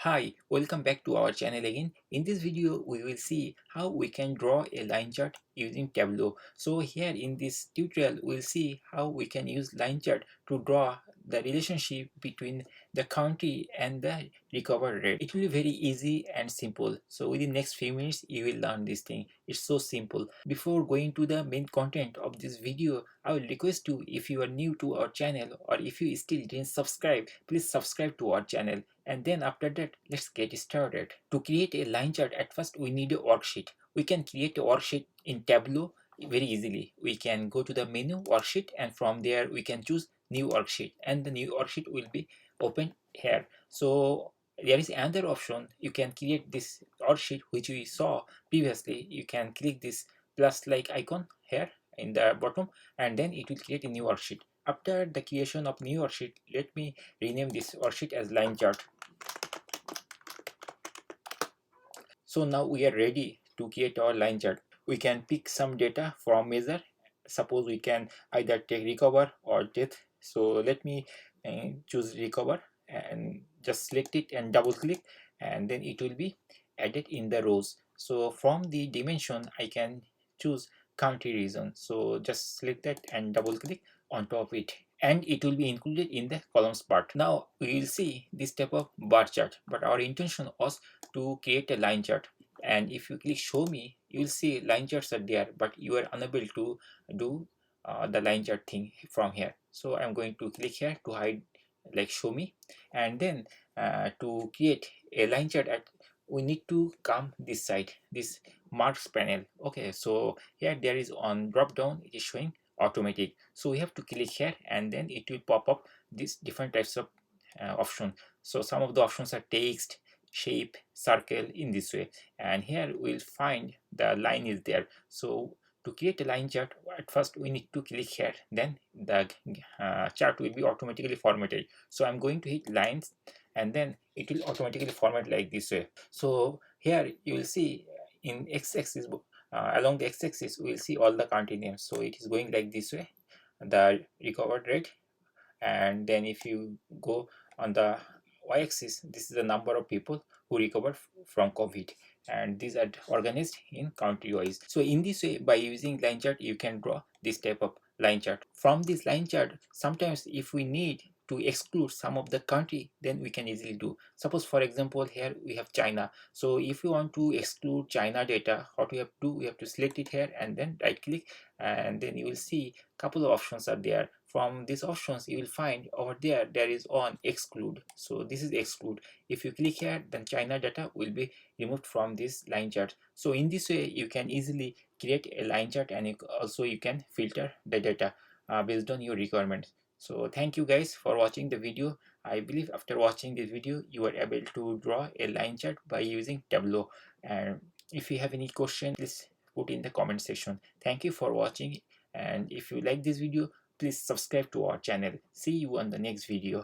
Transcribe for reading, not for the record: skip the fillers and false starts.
Hi, welcome back to our channel again. In this video, we will see how we can draw a line chart using Tableau. So here in this tutorial, we'll see how we can use line chart to draw the relationship between the country and the recovery rate. It will be very easy and simple. So within next few minutes, you will learn this thing. It's so simple. Before going to the main content of this video, I will request you, if you are new to our channel or if you still didn't subscribe, please subscribe to our channel. And then after that, let's get started. To create a line chart, at first we need a worksheet. We can create a worksheet in Tableau very easily. We can go to the menu worksheet, and from there we can choose new worksheet, and the new worksheet will be open here. So there is another option. You can create this worksheet which we saw previously. You can click this plus like icon here in the bottom, and then it will create a new worksheet. After the creation of new worksheet, let me rename this worksheet as line chart. So now we are ready to create our line chart. We can pick some data from measure. Suppose we can either take recover or death. So let me choose recover and just select it and double click, and then it will be added in the rows. So from the dimension I can choose country region. So just select that and double click on top of it, and it will be included in the columns part. Now we will see this type of bar chart, but our intention was to create a line chart. And if you click show me, you will see line charts are there, but you are unable to do the line chart thing from here. So I'm going to click here to hide like show me, and then to create a line chart we need to come this side, this marks panel. Okay, so here there is on drop down, it is showing automatic. So we have to click here, and then it will pop up these different types of options. So some of the options are text, shape, circle, in this way, and here we'll find the line is there. So to create a line chart, at first we need to click here, then the chart will be automatically formatted. So I'm going to hit lines, and then it will automatically format like this way. So here you will see in x-axis, along the x-axis we will see all the country names. So it is going like this way, the recovered rate, and then if you go on the y-axis, this is the number of people who recovered from COVID, and these are organized in country wise. So in this way, by using line chart, you can draw this type of line chart. From this line chart, sometimes if we need to exclude some of the country, then we can easily do. Suppose for example here we have China. So if you want to exclude China data, what we have to do, we have to select it here and then right click, and then you will see couple of options are there. From these options you will find over there is on exclude. So this is exclude. If you click here, then China data will be removed from this line chart. So in this way you can easily create a line chart, and also you can filter the data based on your requirements. So thank you guys for watching the video. I believe after watching this video you are able to draw a line chart by using Tableau. And if you have any question, please put in the comment section. Thank you for watching, and if you like this video, please subscribe to our channel. See you on the next video.